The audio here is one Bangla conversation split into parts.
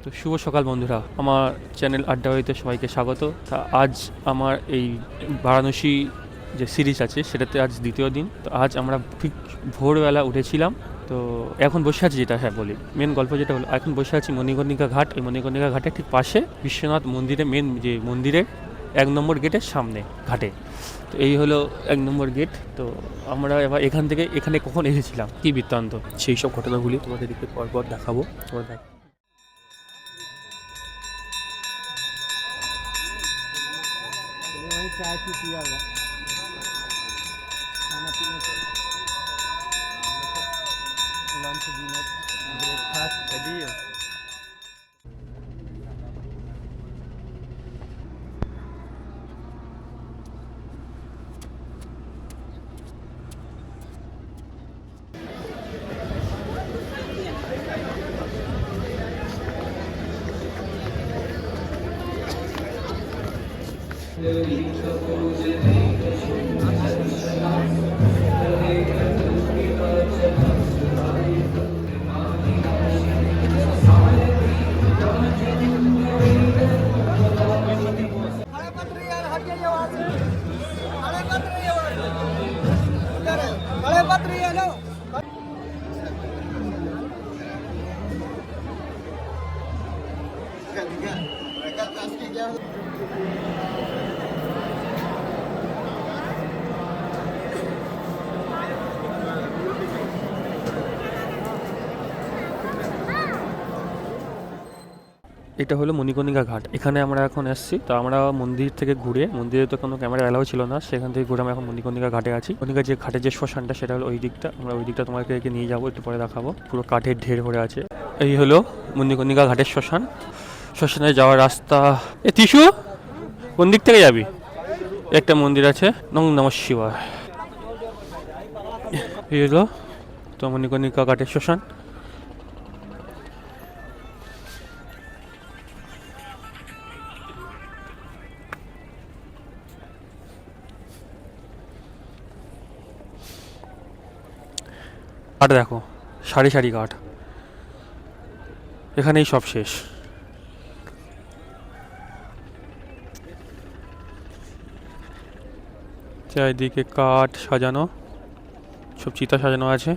তো শুভ সকাল বন্ধুরা, আমার চ্যানেল আড্ডাবাড়িতে সবাইকে স্বাগত। তা আজ আমার এই বারাণসী যে সিরিজ আছে সেটাতে আজ দ্বিতীয় দিন। তো আজ আমরা ঠিক ভোরবেলা উঠেছিলাম। তো এখন বসে আছি, যেটা হ্যাঁ বলি মেন গল্প যেটা হলো, এখন বসে আছি মণিকর্ণিকা ঘাট। এই মণিকর্ণিকা ঘাটের ঠিক পাশে বিশ্বনাথ মন্দিরে, মেন যে মন্দিরের 1 নম্বর গেটের সামনে ঘাটে। তো এই হলো 1 নম্বর গেট। তো আমরা এবার এখান থেকে এখানে কখন এসেছিলাম, কী বৃত্তান্ত, সেই সব ঘটনাগুলি তোমাদেরকে পরপর দেখাবো। তোমরা দেখো। वहीं चाय पी पिया हुआ खाना पीना लंच डिनर ब्रेकफास्ट कर दिए। এটা হলো মণিকর্ণিকা ঘাট। এখানে আমরা এখন এসেছি। তো আমরা মন্দির থেকে ঘুরে, মন্দিরে তো কোনো ক্যামেরা অ্যালাউ ছিল না, সেখান থেকে ঘুরে আমরা এখন মণিকর্ণিকা ঘাটে আছি। মণিকা যে ঘাটের যে শ্মশানটা সেটা হলো ওই দিকটা। আমরা ওই দিকটা তোমাদেরকে নিয়ে যাবো, একটু পরে দেখাবো। পুরো কাঠের ঢের ভরে আছে। এই হলো মণিকর্ণিকা ঘাটের শ্মশান। শ্মশানে যাওয়ার রাস্তা এ টিসু, কোন দিক থেকে যাবি? একটা মন্দির আছে, নমঃ শিবায়। এই হলো তো মণিকর্ণিকা ঘাটের শ্মশান। কাঠ দেখো, সারি সারি কাঠ। এখানেই সব শেষ। চারিদিকে কাঠ সাজানো, সব চিতা সাজানো আছে।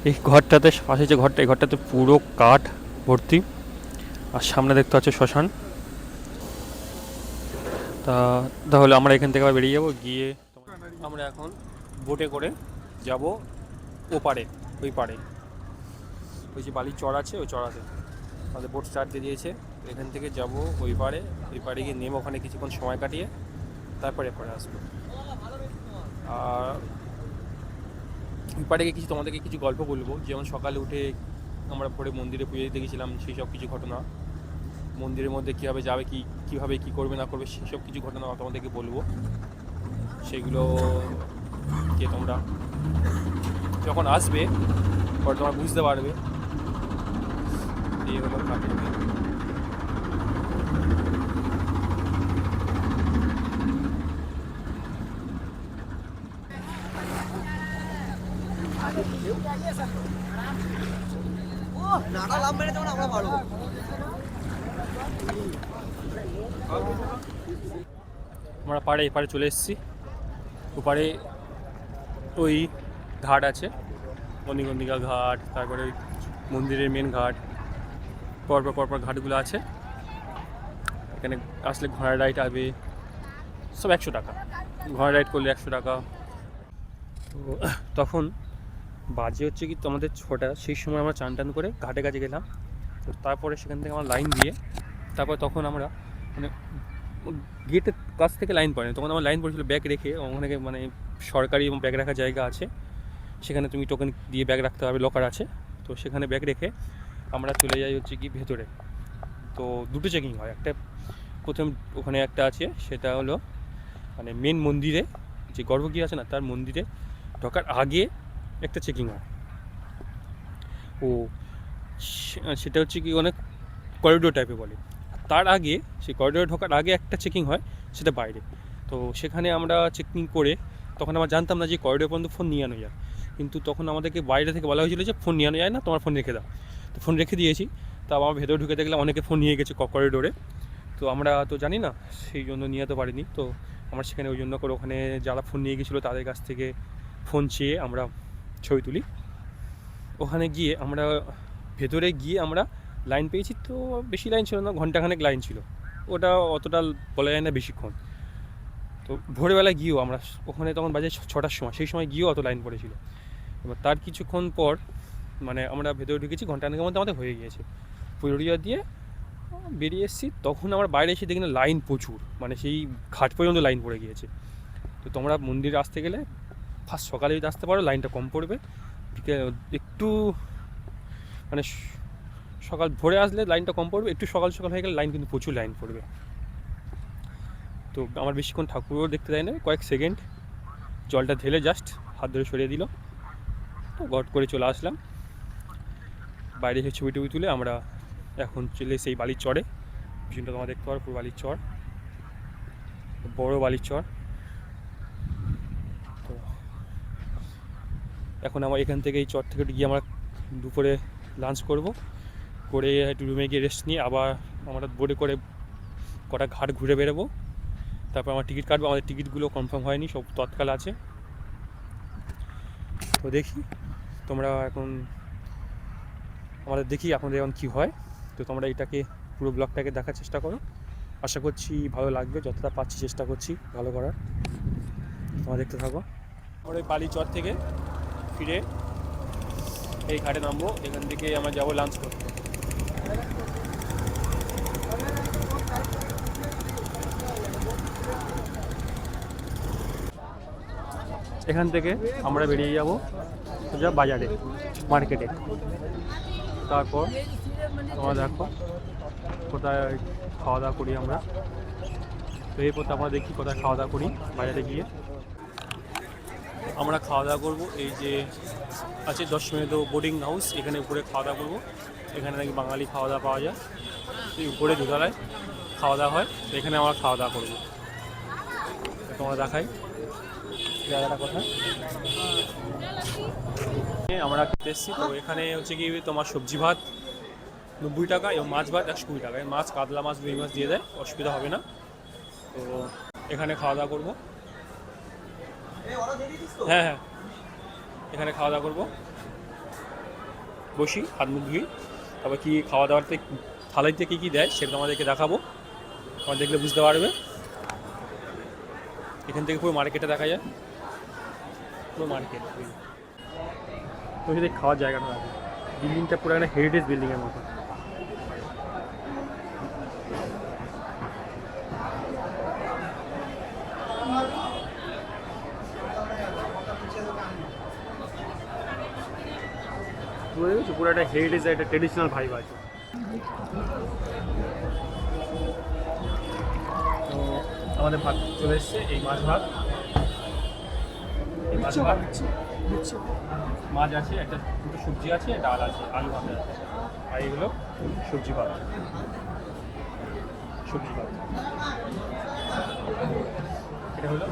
এই ঘরটাতে, পাশে যে ঘরটা, এই ঘরটাতে পুরো কাঠ ভর্তি। আর সামনে দেখতে পাচ্ছ শ্মশান। তাহলে আমরা এখান থেকে আবার বেরিয়ে যাবো। গিয়ে আমরা এখন বোটে করে যাব ওপারে, ওই পারে, ওই যে বালির চর আছে, ওই চড়াতে আমাদের বোট স্টার্ট দিয়ে দিয়েছে। এখান থেকে যাব ওই পারে। ওই পারে গিয়ে নেমে ওখানে কিছুক্ষণ সময় কাটিয়ে তারপরে পরে আসবো। আর ওই পারে গিয়ে কিছু তোমাদেরকে কিছু গল্প বলবো, যেমন সকালে উঠে আমরা ভোরে মন্দিরে পুজো দিতে গেছিলাম, সেই সব কিছু ঘটনা। মন্দিরের মধ্যে কীভাবে যাবে, কীভাবে কী করবে না করবে, সেসব কিছু ঘটনা তোমাদেরকে বলবো। সেগুলো কে তোমরা যখন আসবে পরে তোমরা বুঝতে পারবে। এই হলো কাঠের মেয়ে। আমরা পাড়ে এপারে চলে এসেছি। ওপারে ওই ঘাট আছে, মণিকর্ণিকা ঘাট, তারপরে মন্দিরের মেন ঘাট, পরপর পরপর ঘাটগুলো আছে। এখানে আসলে ঘোড়া রাইড আসবে, সব 100 টাকা। ঘোড়া রাইড করলে 100 টাকা। তো তখন বাজে হচ্ছে কি তোমাদের 6টা। সেই সময় আমরা চান টান করে ঘাটে কাছে গেলাম। তো তারপরে সেখান থেকে আমরা লাইন দিয়ে, তারপর তখন আমরা মানে গেটের কাছ থেকে লাইন পড়েনি, তখন আমার লাইন পড়েছিল ব্যাগ রেখে। ওখানে মানে সরকারি এবং ব্যাগ রাখার জায়গা আছে, সেখানে তুমি টোকেন দিয়ে ব্যাগ রাখতে হবে, লকার আছে। তো সেখানে ব্যাগ রেখে আমরা চলে যাই হচ্ছে কি ভেতরে। তো দুটো চেকিং হয়, একটা প্রথম ওখানে একটা আছে, সেটা হলো মানে মেন মন্দিরে যে গর্ভগৃহ আছে না, তার মন্দিরে ঢোকার আগে একটা চেকিং হয়। ও সেটা হচ্ছে কি অনেক করিডোর টাইপে বলে। তার আগে সেই করিডোরে ঢোকার আগে একটা চেকিং হয়, সেটা বাইরে। তো সেখানে আমরা চেকিং করে তখন আমরা জানতাম না যে করিডোর পর্যন্ত ফোন নিয়ে আনো যায়, কিন্তু তখন আমাদেরকে বাইরে থেকে বলা হয়েছিল যে ফোন নিয়ে আনো যায় না, তোমার ফোন রেখে দাও। তো ফোন রেখে দিয়েছি। তা আমার ভেতরে ঢুকে দেখলাম অনেকে ফোন নিয়ে গেছে করিডোরে। তো আমরা তো জানি না, সেই জন্য নিয়ে যেতে পারিনি। তো আমরা সেখানে ওই জন্য করে ওখানে যারা ফোন নিয়ে গেছিলো তাদের কাছ থেকে ফোন চেয়ে আমরা ছবি তুলি। ওখানে গিয়ে আমরা ভেতরে গিয়ে আমরা লাইন পেয়েছি, তো বেশি লাইন ছিল না, ঘন্টাখানেক লাইন ছিল। ওটা অতটা বলা যায় না বেশিক্ষণ। তো ভোরবেলা গিয়েও আমরা ওখানে তখন বাজে 6টার সময়, সেই সময় গিয়েও অত লাইন পড়েছিল। এবার তার কিছুক্ষণ পর মানে আমরা ভেতরে ঢুকেছি, ঘন্টাখানেকের মধ্যে আমাদের হয়ে গিয়েছে। পুরুলিয়া দিয়ে বেরিয়ে এসেছি, তখন আমরা বাইরে এসে দেখি না লাইন প্রচুর, মানে সেই ঘাট পর্যন্ত লাইন পড়ে গিয়েছে। তো তোমরা মন্দিরে আসতে গেলে ফার্স্ট সকালে যদি আসতে পারো লাইনটা কম পড়বে, একটু মানে সকাল ভোরে আসলে লাইনটা কম পড়বে, একটু সকাল সকাল হয়ে গেলে লাইন কিন্তু প্রচুর লাইন পড়বে। তো আমার বেশিক্ষণ ঠাকুরও দেখতে দেয় না, কয়েক সেকেন্ড জলটা ঢেলে জাস্ট হাত ধরে সরিয়ে দিল, তো গট করে চলে আসলাম। বাইরে এসে ছবি টবি তুলে আমরা এখন চলে সেই বালির চরে, পিছনটা তোমরা দেখতে পারো পুরো বালির চর, বড় বালির চর। তো এখন আমার এখান থেকে এই চর থেকে গিয়ে আমরা দুপুরে লাঞ্চ করব, করে একটু রুমে গিয়ে রেস্ট নিয়ে আবার আমরা বোটে করে কটা ঘাট ঘুরে বেরোবো। তারপর আমার টিকিট কাটবো, আমাদের টিকিটগুলো কনফার্ম হয়নি, সব তৎকাল আছে। তো দেখি তোমরা এখন আমাদের দেখি আপনাদের এখন কী হয়। তো তোমরা এটাকে পুরো ব্লগটাকে দেখার চেষ্টা করো, আশা করছি ভালো লাগবে, যতটা পাচ্ছি চেষ্টা করছি ভালো করার। তোমরা দেখতে থাকো। আমরা ওই বালিচর থেকে ফিরে এই ঘাটে নামবো, এখান থেকে আমরা যাবো লাঞ্চ করতে। এখান থেকে আমরা বেরিয়ে যাব সোজা বাজারে, মার্কেটে। তারপর তোমরা দেখো কোথায় খাওয়া দাওয়া করি আমরা। তো এরপর আমরা দেখি কোথায় খাওয়া দাওয়া করি বাজারে গিয়ে। আমরা খাওয়া দাওয়া করবো এই যে আছে 10 মিনিট বোর্ডিং হাউস, এখানে উপরে খাওয়া দাওয়া করবো। এখানে নাকি বাঙালি খাওয়া দাওয়া পাওয়া যায়, এই উপরে দোতলায় খাওয়া দাওয়া হয়। তো এখানে আমরা খাওয়া দাওয়া করবো, তোমরা দেখাই জায়গাটা কোথায়। আমরা খেতে এসেছি। তো এখানে হচ্ছে কি তোমার সবজি ভাত 90 টাকা এবং মাছ ভাত 120 টাকা। মাছ কাতলা মাছ, রুই মাছ দিয়ে দেয়, অসুবিধা হবে না। তো এখানে খাওয়া দাওয়া করবো। হ্যাঁ হ্যাঁ, এখানে খাওয়া দাওয়া করবো, বসি হাত মুখ ধুই। তারপর কী খাওয়া দাওয়াতে থালাইতে কী কী দেয় সেটা আমাদেরকে দেখাবো, তোমার দেখলে বুঝতে পারবে। এখান থেকে পুরো মার্কেটে দেখা যায়, পুরো মার্কেট। তো যদি খাওয়ার জায়গাটা আছে, বিল্ডিংটা পুরো একটা হেরিটেজ বিল্ডিংয়ের মতো। পুরো একটা হেরিটেজ, একটা ট্রেডিশনাল ভাইব আছে। তো আমাদের ভাত চলে এসছে, এই মাছ ভাত, এই মাছ ভাত, মাছ আছে, একটা দুটো সবজি আছে, ডাল আছে, আলু ভাজা আছে, আর এইগুলো সবজি ভাত, সবজি ভাত। এটা হলো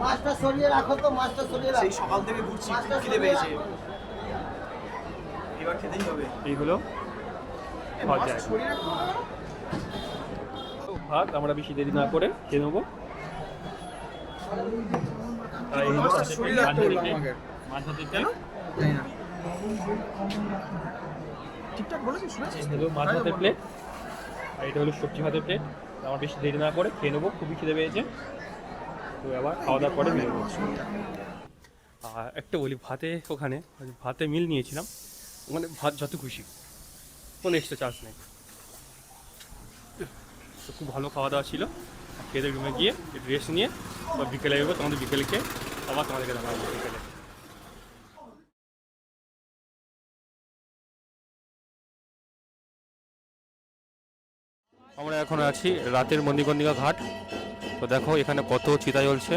মাছটা সরিয়ে রাখো, তো মাছটা সরিয়ে রাখো। সেই সকাল থেকে ঘুরছি, খুব খিদে পেয়েছে, এবার খেতেই হবে। এইগুলো খাওয়া যায়। ভাত আমরা বেশি দেরি না করে খেয়ে নেবো। আর এই হলো মাছ ভাতের প্লেট, ঠিকঠাক বলেছি, শুনেছি। হলো মাছ ভাতের প্লেট, আর এটা হলো সবজি ভাতের প্লেট। আমার বেশি দেরি না করে খেয়ে নেবো, খুবই খিদে পেয়েছে। তো আবার খাওয়া দাওয়ার পরে বেরোবো। আর একটা বলি, ভাতে ওখানে ভাতে মিল নিয়েছিলাম, ওখানে ভাত যত খুশি, কোনো এক্সট্রা চার্জ নেই। তো খুব ভালো খাওয়া দাওয়া ছিল। খেতে রুমে গিয়ে ড্রেস নিয়ে বিকেলে এগোবো, তোমাদের বিকেলকে আবার তোমাদেরকে দেখাবো বিকেলে। আমরা এখন আছি রাতের মণিকর্ণিকা ঘাট। তো দেখো এখানে কত চিতা জ্বলছে,